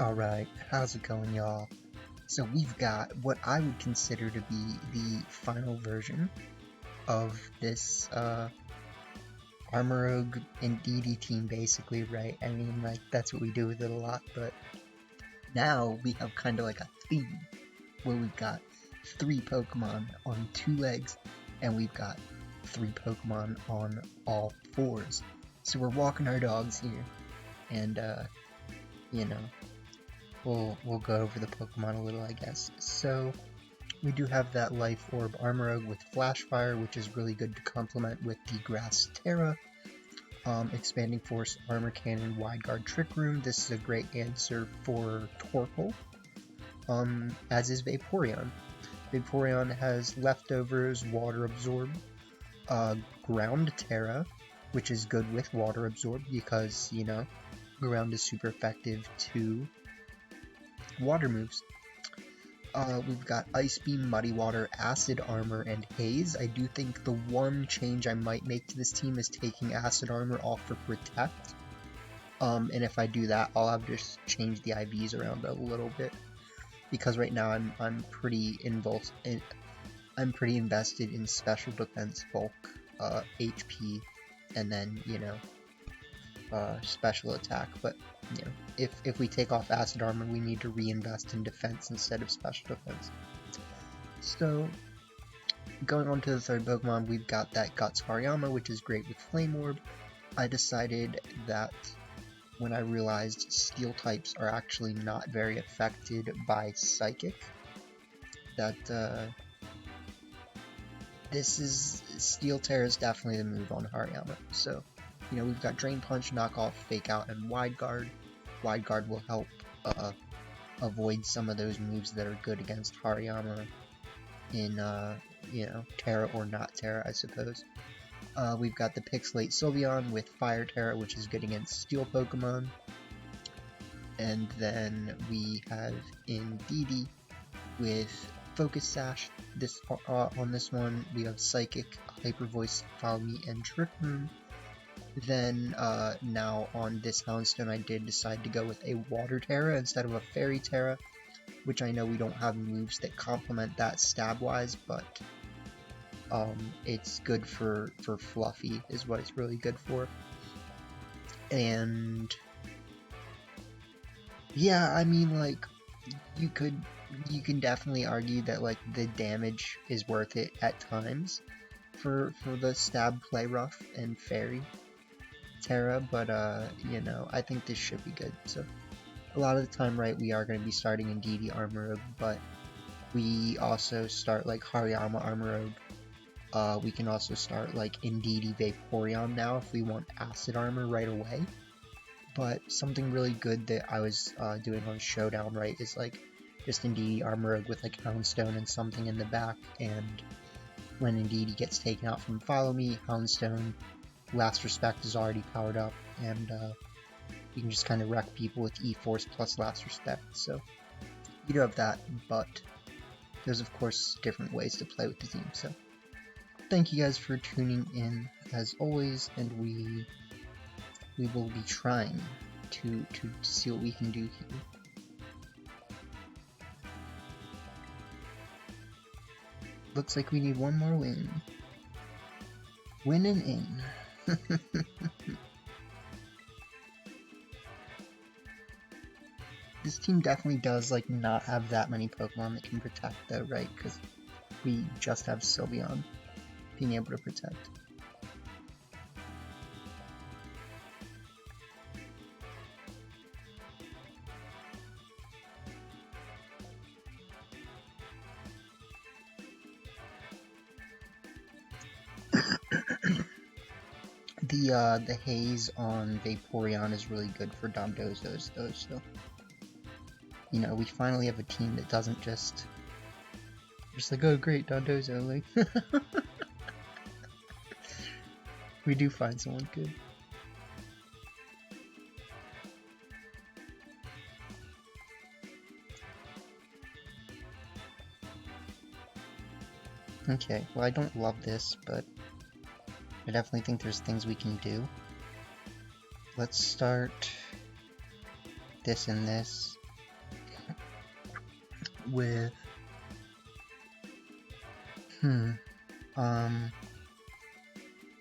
Alright, how's it going, y'all? So we've got what I would consider to be the final version of this Armarouge Indeedee team, basically, right? I mean, like, that's what we do with it a lot, but now we have kind of like a theme where we've got 3 Pokemon on 2 legs, and we've got 3 Pokemon on all 4s. So we're walking our dogs here, and, you know, we'll go over the Pokemon a little, I guess. So we do have that Life Orb Armarouge with Flash Fire, which is really good to complement with the Grass Terra. Expanding Force, Armor Cannon, Wide Guard, Trick Room. This is a great answer for Torkoal, as is Vaporeon. Vaporeon has Leftovers, Water Absorb, Ground Terra, which is good with Water Absorb because, you know, Ground is super effective to water moves. We've got Ice Beam, Muddy Water, Acid Armor, and Haze. I do think the one change I might make to this team is taking Acid Armor off for Protect. And if I do that, I'll have to just change the IVs around a little bit, because right now I'm pretty invested in Special Defense, Bulk, HP, and then, you know, Special Attack. But you know, if we take off Acid Armor, we need to reinvest in Defense instead of Special Defense. So, going on to the third Pokemon, we've got that Guts Hariyama, which is great with Flame Orb. I decided that when I realized Steel types are actually not very affected by Psychic, that Steel Terra is definitely the move on Hariyama. So, you know, we've got Drain Punch, Knock Off, Fake Out, and Wide Guard. Wide Guard will help avoid some of those moves that are good against Hariyama in, you know, Terra or not Terra, I suppose. We've got the Pixelate Sylveon with Fire Terra, which is good against Steel Pokemon. And then we have Indeedee with Focus Sash. On this one, we have Psychic, Hyper Voice, Follow Me, and Trick Room. Then, now on this Houndstone, I did decide to go with a Water Terra instead of a Fairy Terra, which I know we don't have moves that complement that stab-wise, but it's good for Fluffy, is what it's really good for. And yeah, I mean, like, you can definitely argue that, like, the damage is worth it at times for the stab, play rough, and fairy Terra, but you know, I think this should be good. So a lot of the time, right, we are going to be starting Indeedee Armarouge, but we also start like Hariyama Armarouge. We can also start like Indeedee Vaporeon now if we want Acid Armor right away. But something really good that I was doing on Showdown, right, is like just Indeedee Armarouge with like Houndstone and something in the back, and when Indeedee gets taken out from Follow Me, Houndstone, Last Respect is already powered up, and you can just kind of wreck people with E-Force plus Last Respect. So you do have that, but there's of course different ways to play with the team. So thank you guys for tuning in as always, and we will be trying to see what we can do here. Looks like we need one more win. Win and in. This team definitely does, like, not have that many Pokemon that can protect, though, right? Because we just have Sylveon being able to protect. The haze on Vaporeon is really good for Dondozos, though, so, you know, we finally have a team that doesn't just like, oh great, Dondozo, like, we do find someone good. Okay, well, I don't love this, but I definitely think there's things we can do. Let's start this and this. with I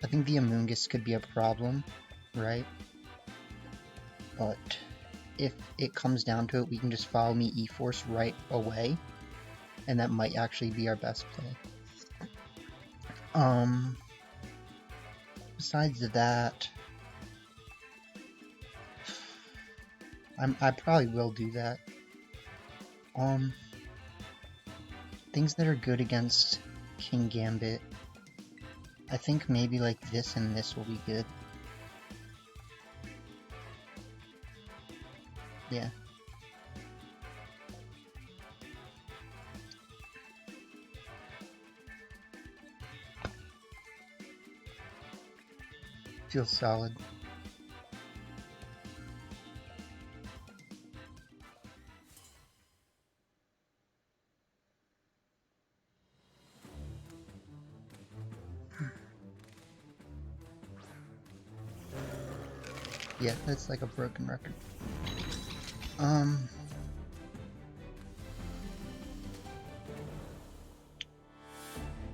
think the Amoonguss could be a problem, right? But if it comes down to it, we can just follow me E-Force right away, and that might actually be our best play. Besides that, I probably will do that. Things that are good against King Gambit, I think maybe like this and this will be good. Yeah. Feels solid. Yeah, that's like a broken record.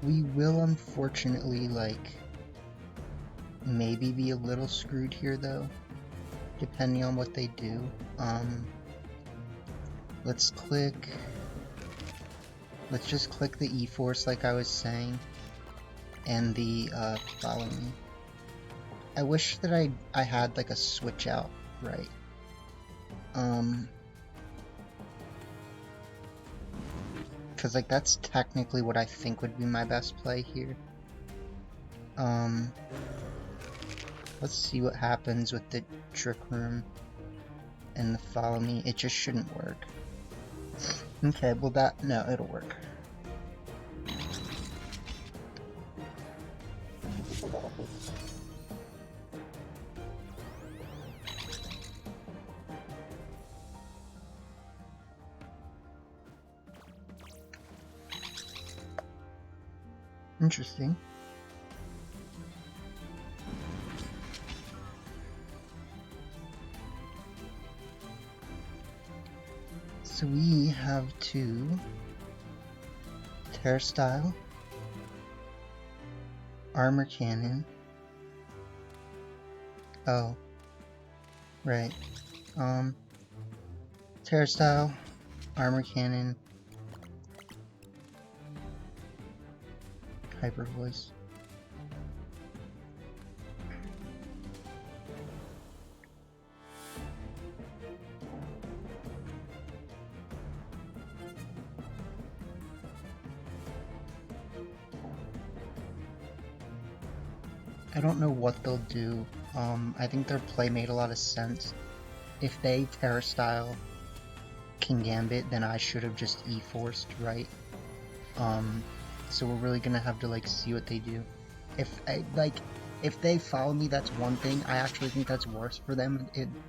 We will unfortunately, like, maybe be a little screwed here though, depending on what they do. Let's just click the E-Force like I was saying, and the follow me. I wish that I had like a switch out, right? Because like that's technically what I think would be my best play here. Let's see what happens with the Trick Room and the follow me. It just shouldn't work. Okay, well no, it'll work. Interesting. So we have to Terra Style, Armor Cannon. Oh, right. Terra Style, Armor Cannon, Hyper Voice. I don't know what they'll do. I think their play made a lot of sense. If they Terra Style King Gambit, then I should have just E-Forced, right? So we're really gonna have to like see what they do. If they follow me, that's one thing. I actually think that's worse for them,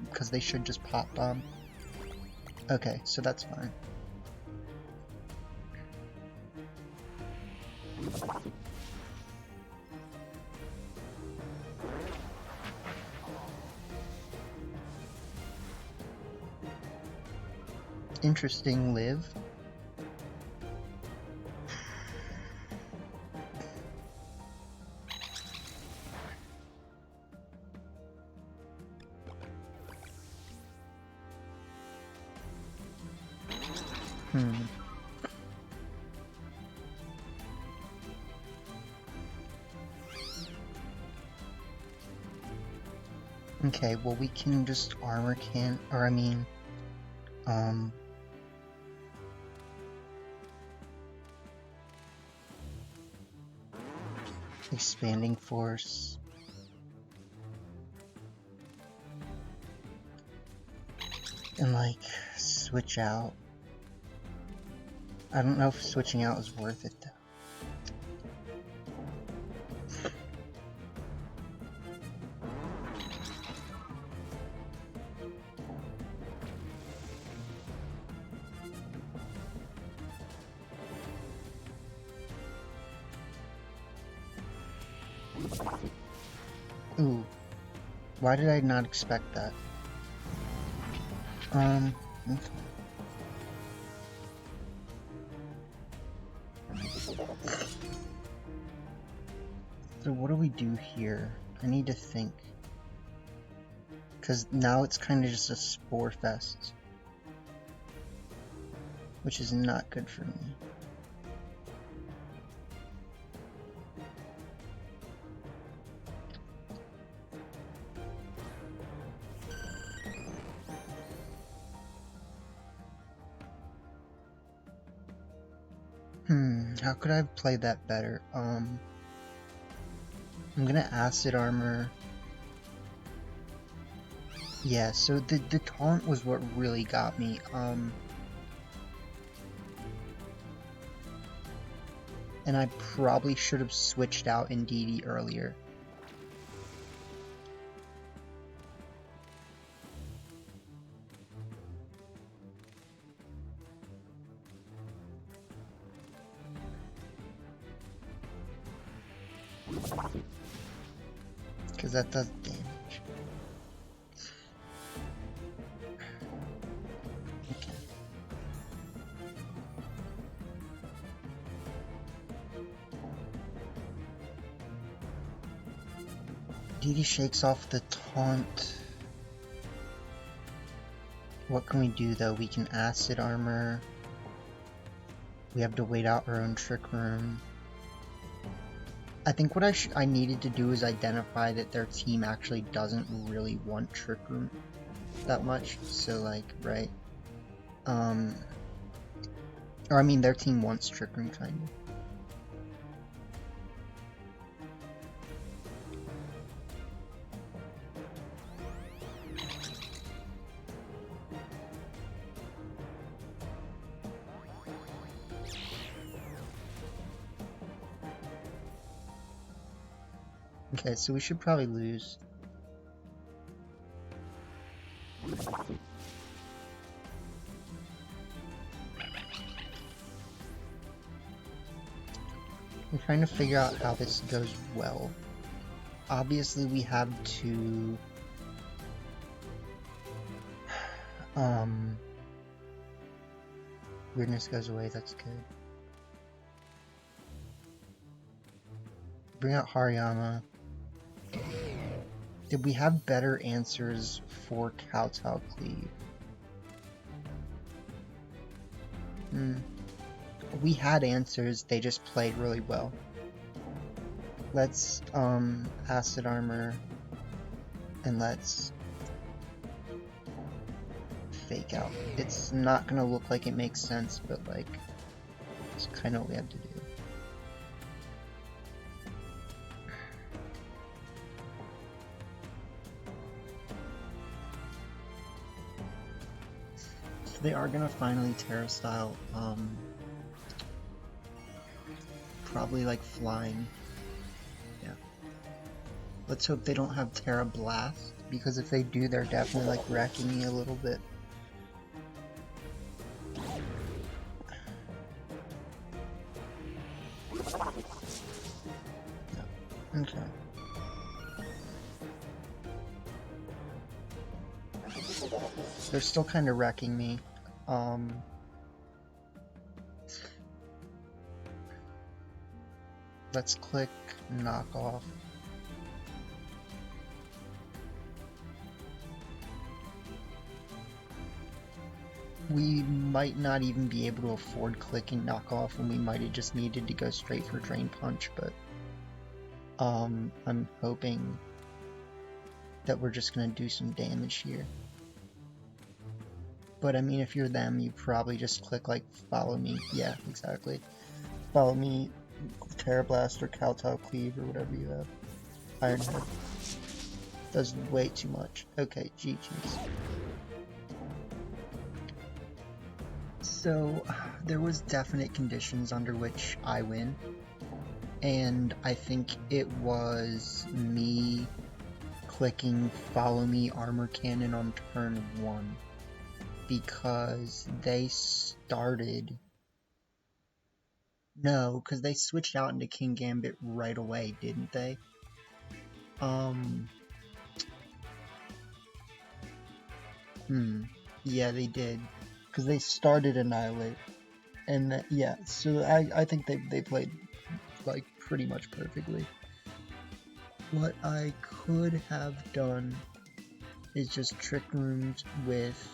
because they should just pop bomb. Okay, so that's fine. Interesting live. Okay, well we can just armor can, or I mean, expanding force. And like, switch out. I don't know if switching out is worth it though. Ooh, why did I not expect that? Okay. So what do we do here? I need to think. Because now it's kind of just a spore fest. Which is not good for me. How could I have played that better? I'm gonna acid armor. Yeah, so the taunt was what really got me. And I probably should have switched out Indeedee earlier. Because that does damage. Okay. Indeedee shakes off the taunt. What can we do though? We can acid armor. We have to wait out our own trick room. I think what I needed to do is identify that their team actually doesn't really want Trick Room that much. So like, right? Or I mean, their team wants Trick Room kind of. Okay, so we should probably lose. I'm trying to figure out how this goes well. Obviously, we have to... Weirdness goes away, that's good. Bring out Hariyama. Did we have better answers for Kowtow Cleave? We had answers, they just played really well. Let's acid armor and let's fake out. It's not gonna look like it makes sense, but like it's kind of what we have to do. They are gonna finally Terra style, probably like flying. Yeah. Let's hope they don't have Terra Blast, because if they do, they're definitely like wrecking me a little bit. Yeah. Okay. They're still kind of wrecking me. Let's click knock off. We might not even be able to afford clicking knock off, and we might have just needed to go straight for drain punch, but I'm hoping that we're just gonna do some damage here. But I mean, if you're them, you probably just click like follow me. Yeah, exactly. Follow me, Terra Blast or Kowtow Cleave or whatever you have. Iron Head. Does way too much. Okay, GG's. So, there was definite conditions under which I win. And I think it was me clicking follow me armor cannon on turn 1. Because they started... No, because they switched out into King Gambit right away, didn't they? Yeah, they did. Because they started Annihilate. And yeah, so I think they played like pretty much perfectly. What I could have done is just trick roomed with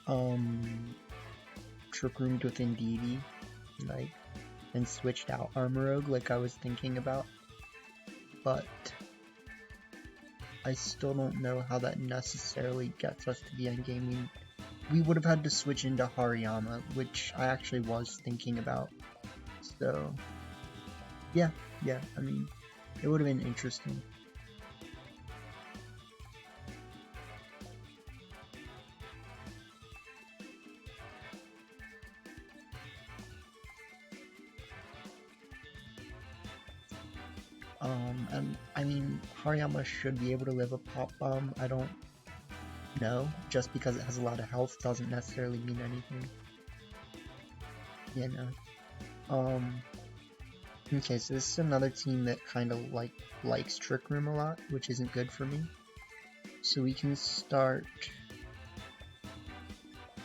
Indeedee, like, and switched out Armarouge like I was thinking about, but I still don't know how that necessarily gets us to the end game. We would have had to switch into Hariyama, which I actually was thinking about. So yeah, I mean, it would have been interesting. And I mean, Hariyama should be able to live a pop bomb. I don't know. Just because it has a lot of health doesn't necessarily mean anything. You know. Okay, so this is another team that kind of likes Trick Room a lot, which isn't good for me. So we can start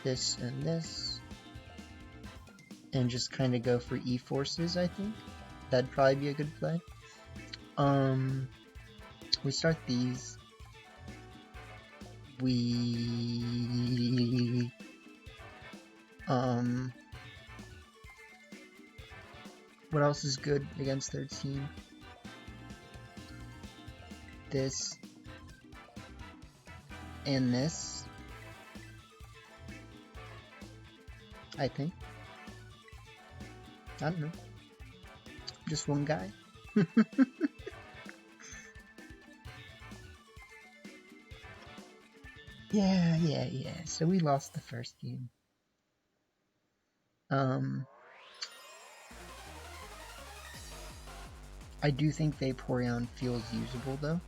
this and this, and just kind of go for E-Forces, I think. That'd probably be a good play. We start these. We what else is good against their team? This and this, I think. I don't know. Just one guy. Yeah. So we lost the first game. I do think Vaporeon feels usable though.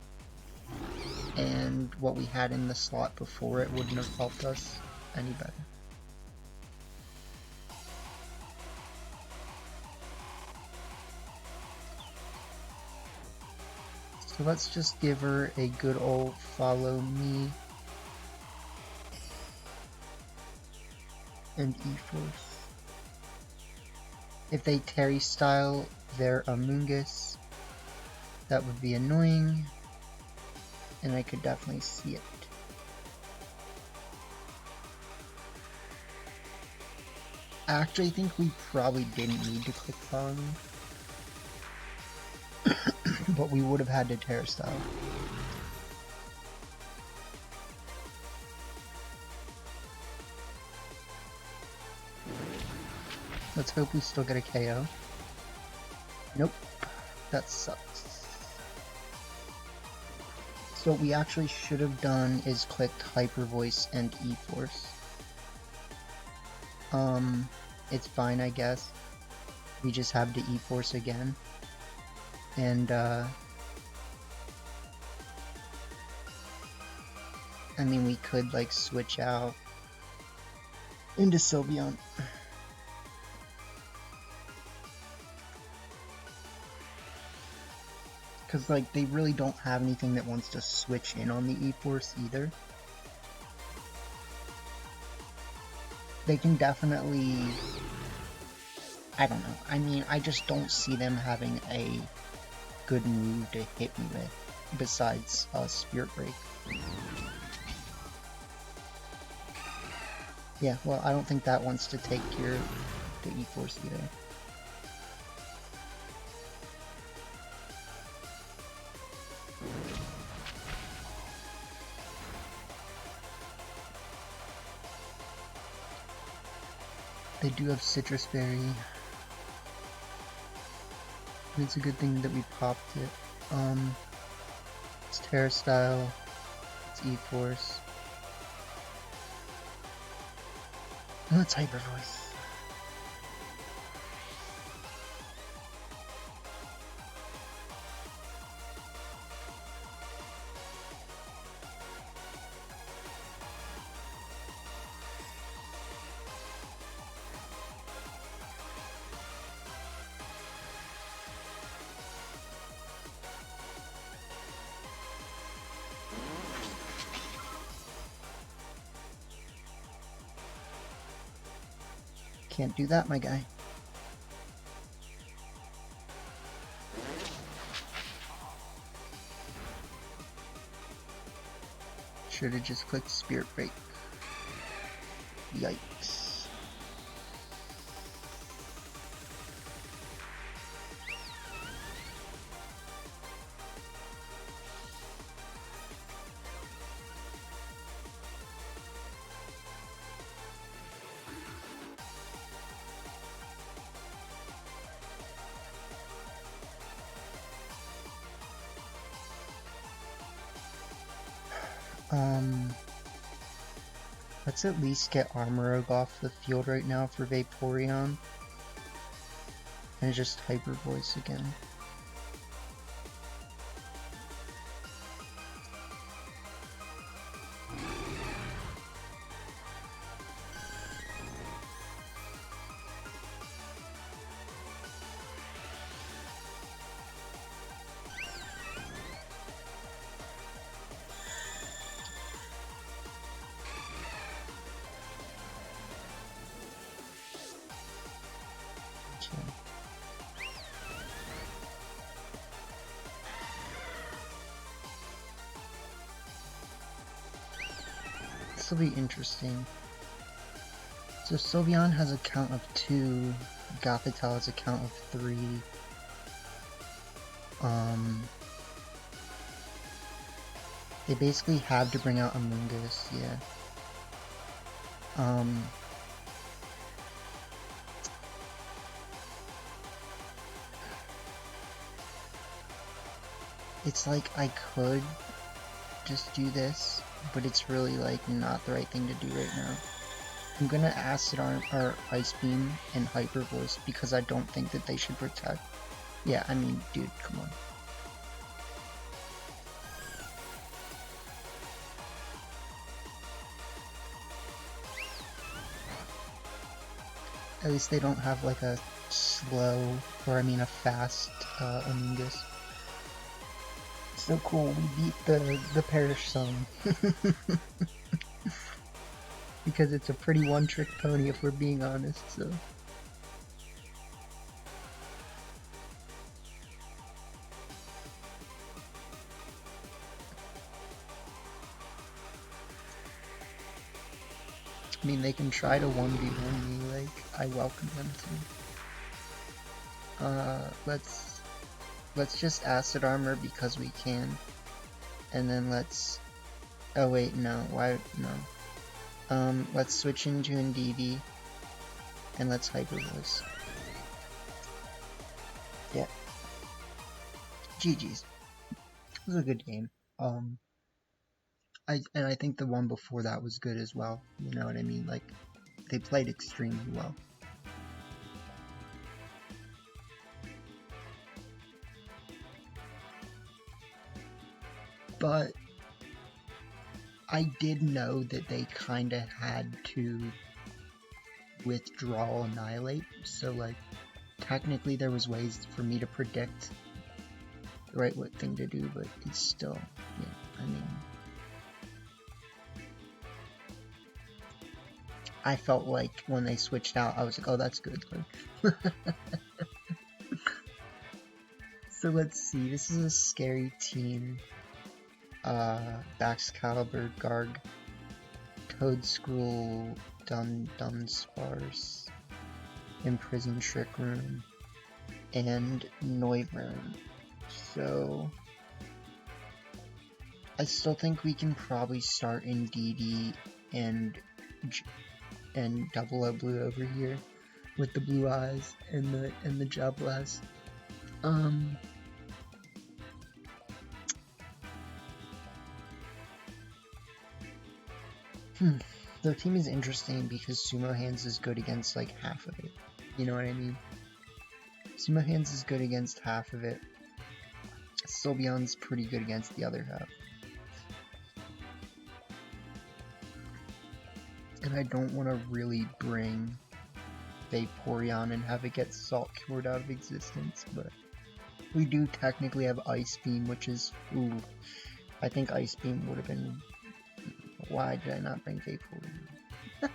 And what we had in the slot before it wouldn't have helped us any better. So let's just give her a good old follow me and E-Force. If they Terry style their Amoonguss, that would be annoying, and I could definitely see it. I actually think we probably didn't need to click follow me. But we would have had to Terra style. Let's hope we still get a KO. Nope. That sucks. So what we actually should have done is clicked Hyper Voice and E-Force. It's fine, I guess. We just have to E-Force again. And, I mean, we could, like, switch out into Sylveon. Because, like, they really don't have anything that wants to switch in on the E-Force either. They can definitely... I don't know. I mean, I just don't see them having a good move to hit me with, besides Spirit Break. Yeah, well, I don't think that wants to take care of the E-Force either. They do have Citrus Berry. And it's a good thing that we popped it. It's Terra Style, it's E-Force. Oh, it's Hyper Voice. Can't do that, my guy. Should've just clicked Spirit Break. Yikes. Let's at least get Armarouge off the field right now for Vaporeon. And just Hyper Voice again. This will be interesting. So Sylveon has a count of 2, Gothitelle has a count of 3. They basically have to bring out Amoonguss, yeah. It's like I could just do this, but it's really like not the right thing to do right now. I'm gonna Acid Arm or Ice Beam and Hyper Voice because I don't think that they should protect. Yeah, I mean, dude, come on. At least they don't have like a slow, or I mean a fast Amoonguss. So cool, we beat the Perish Song. Because it's a pretty one-trick pony if we're being honest, so. I mean, they can try to 1v1 me, like, I welcome them to. Let's just Acid Armor because we can. And then let's... Oh wait, no, why, no. Let's switch into Indeedee. And let's Hyper Voice. Yeah. GG's. It was a good game. I think the one before that was good as well. You know what I mean? Like, they played extremely well. But I did know that they kinda had to withdraw Annihilate, so like, technically there was ways for me to predict the right thing to do, but it's still, yeah, I mean... I felt like when they switched out, I was like, oh, that's good. Like, so let's see, this is a scary team. Baxcalibur, Garg, Toadscruel, Dunsparce, Imprisoned Trick Room, and Noivern. So I still think we can probably start Indeedee and Double O Blue over here with the blue eyes and the Gel Blast. Their team is interesting because Sumo Hands is good against like half of it. You know what I mean? Sumo Hands is good against half of it. Sylveon's pretty good against the other half. And I don't want to really bring Vaporeon and have it get Salt Cured out of existence, but we do technically have Ice Beam, which is, ooh, I think Ice Beam would have been, why did I not bring Vaporeon?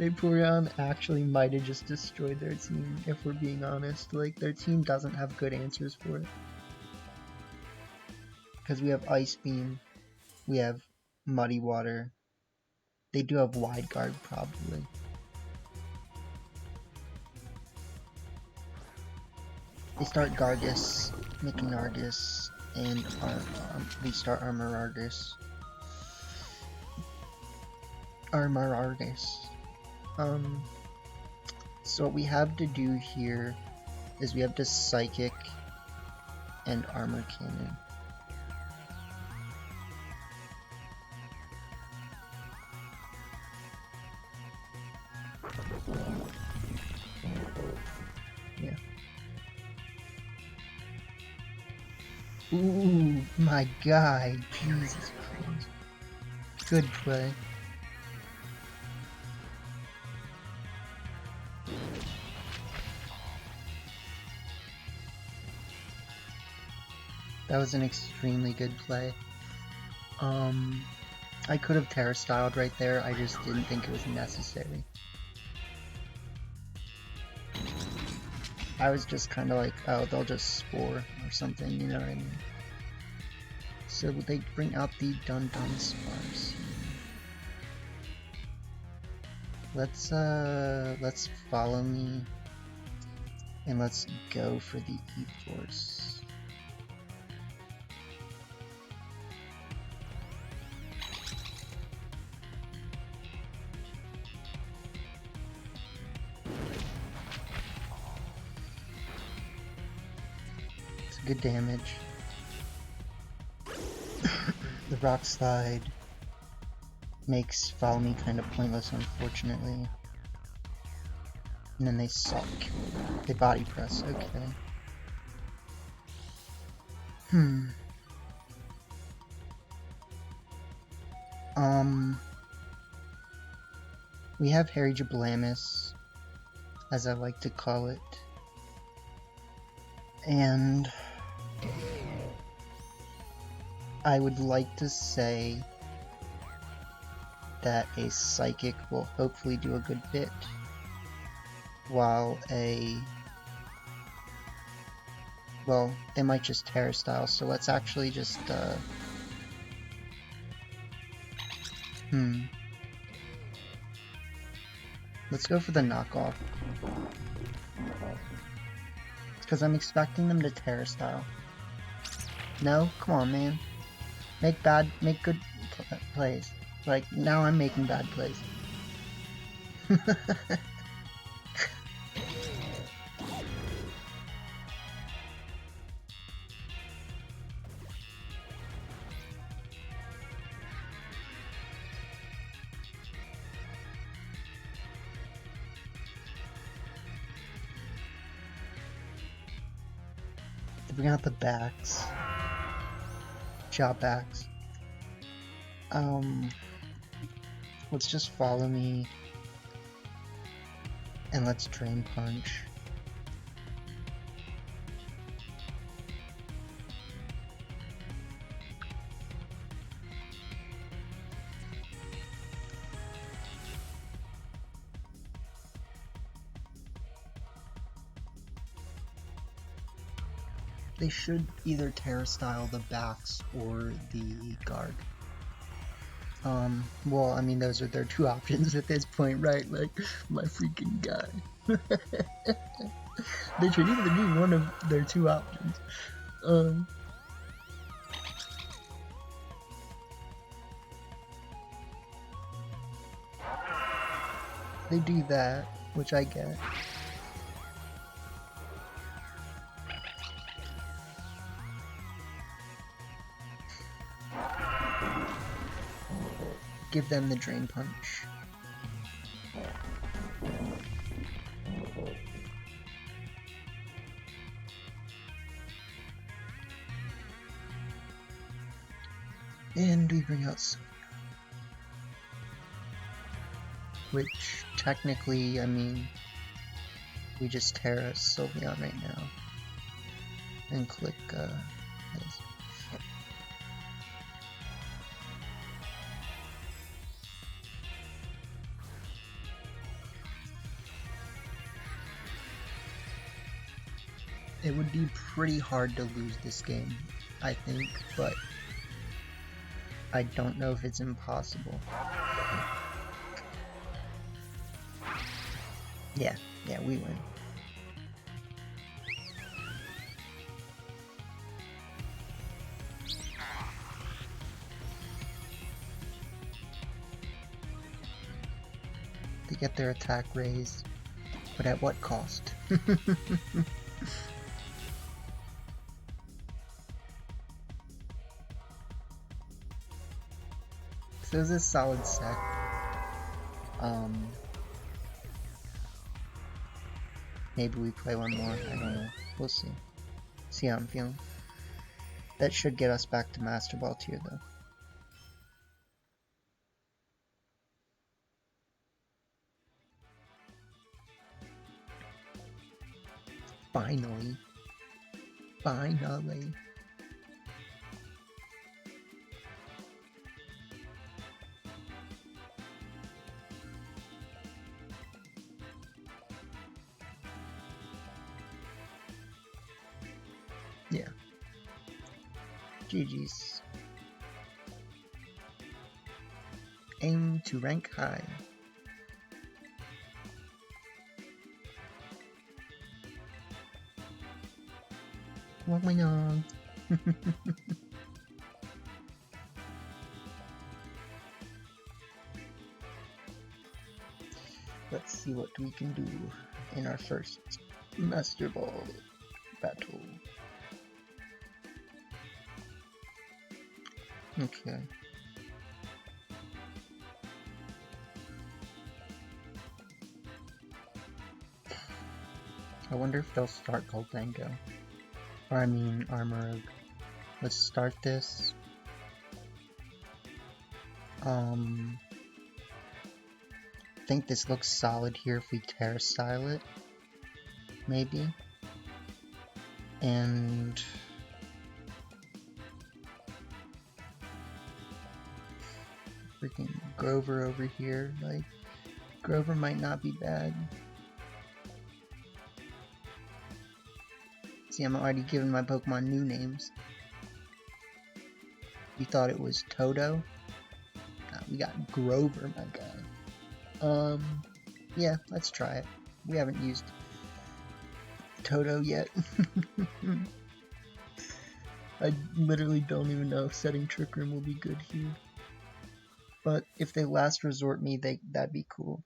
Vaporeon actually might have just destroyed their team, if we're being honest. Like, their team doesn't have good answers for it. Because we have Ice Beam, we have Muddy Water. They do have Wide Guard, probably. They start Gargus, Nicanargus, and we start Armarouge. So what we have to do here is we have to Psychic and Armor Cannon. Yeah. Ooh, my God, Jesus Christ. Good play. That was an extremely good play. I could have Terra Styled right there, I just didn't think it was necessary. I was just kind of like, oh, they'll just Spore or something, you know what I mean? So they bring out the Dun Spars. Let's follow me, and let's go for the E-Force. It's good damage. The Rock Slide makes Follow Me kind of pointless, unfortunately. And then they suck. They Body Press, okay. We have Harry Jablamus, as I like to call it. And I would like to say that a Psychic will hopefully do a good bit, while well, they might just Terra Style, so let's actually just, let's go for the knockoff. Because I'm expecting them to Terra Style. No? Come on, man. Make good plays. Like, now I'm making bad plays. To bring out the backs. Chop backs. Let's just follow me. And let's Drain Punch. They should either Terra Style the backs or the guard. Well, I mean, those are their two options at this point, right? Like, my freaking guy. They should either be one of their two options. They do that, which I get. Give them the Drain Punch. And we bring out Sylvia. Which, technically, I mean, we just Terra Sylvia right now. And click, this. It would be pretty hard to lose this game, I think, but I don't know if it's impossible. Yeah, we win. They get their attack raised, but at what cost? So this is a solid set. Maybe we play one more, I don't know. We'll see. See how I'm feeling. That should get us back to Master Ball tier though. Finally. Finally. Yeah. GG's. Aim to rank high. What went on? Let's see what we can do in our first Master Ball battle. Okay. I wonder if they'll start Goldango. Or I mean Armarouge. Let's start this. I think this looks solid here if we Terrastyle it. Maybe. And freaking Grover over here, like, Grover might not be bad. See, I'm already giving my Pokemon new names. You thought it was Toto? We got Grover, my guy. Yeah, let's try it. We haven't used Toto yet. I literally don't even know if setting Trick Room will be good here. But if they last resort me, that'd be cool.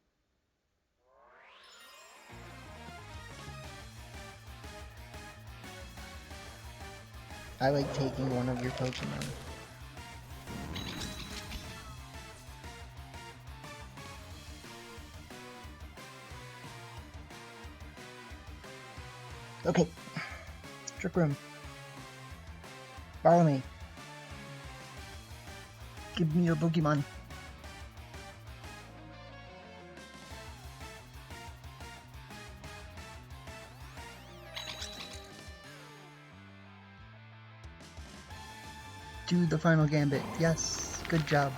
I like taking one of your Pokemon. Okay. Trick Room. Follow me. Give me your Pokemon. Do the final gambit. Yes, good job.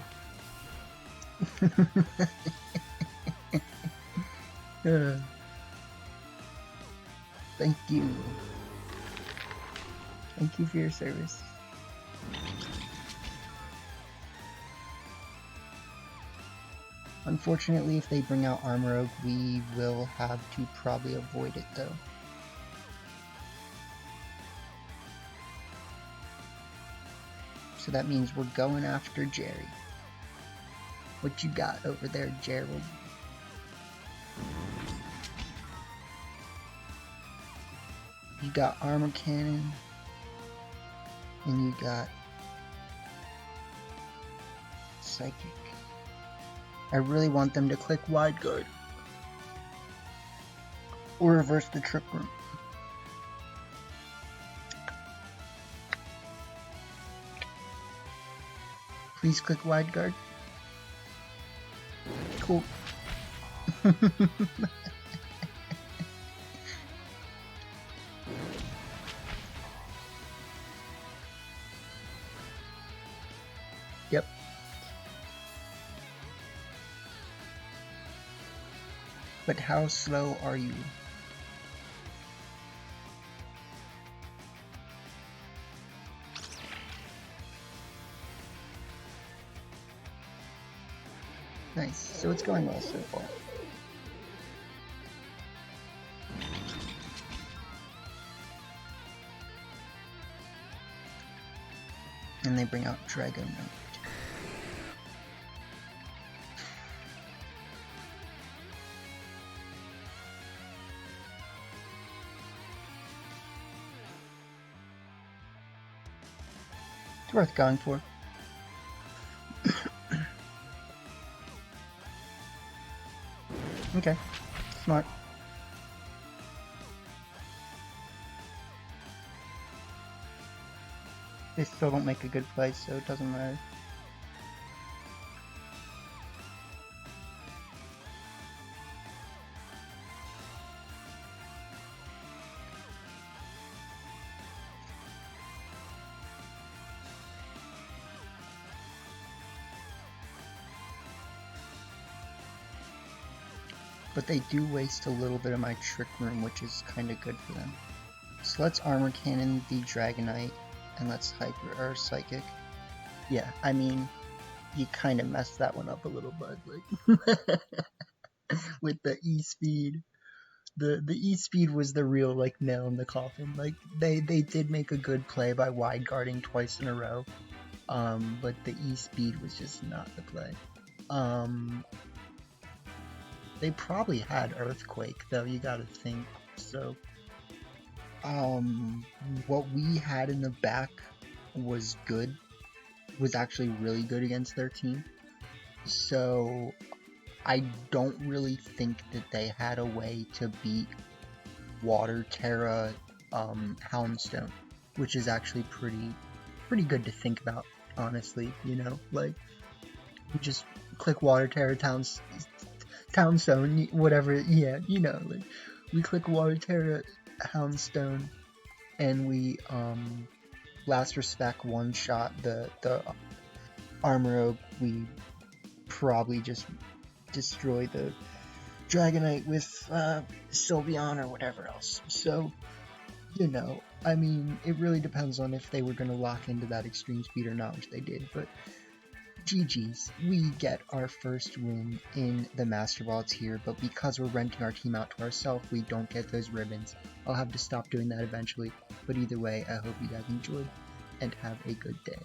Thank you. Thank you for your service. Unfortunately, if they bring out Armarouge, we will have to probably avoid it though. So that means we're going after Jerry. What you got over there, Gerald? You got Armor Cannon. And you got Psychic. I really want them to click Wide Guard. Or reverse the Trick Room. Please click Wide Guard. Cool. Yep. But how slow are you? Nice. So it's going well so far. And they bring out Dragon Knight. It's worth going for. Okay, smart. They still don't make a good play, so it doesn't matter. But they do waste a little bit of my Trick Room, which is kind of good for them. So let's Armor Cannon the Dragonite, and let's Hyper or Psychic. Yeah, I mean, you kind of messed that one up a little, bud. Like with the E-Speed. The E-Speed was the real like nail in the coffin. Like they did make a good play by wide guarding twice in a row. But the E-Speed was just not the play. They probably had Earthquake, though, you gotta think. So, what we had in the back was good. Was actually really good against their team. So, I don't really think that they had a way to beat Water Terra Houndstone, which is actually pretty good to think about, honestly, you know? Like, you just click Water Terra Houndstone, whatever, yeah, you know, like, we click Water Terra Houndstone, and we, Last Respect one-shot the Armarouge. We probably just destroy the Dragonite with, Sylveon or whatever else. So, you know, I mean, it really depends on if they were going to lock into that extreme speed or not, which they did, but GG's, we get our first room in the Master Ball tier, but because we're renting our team out to ourselves, we don't get those ribbons. I'll have to stop doing that eventually, but either way, I hope you guys enjoyed, and have a good day.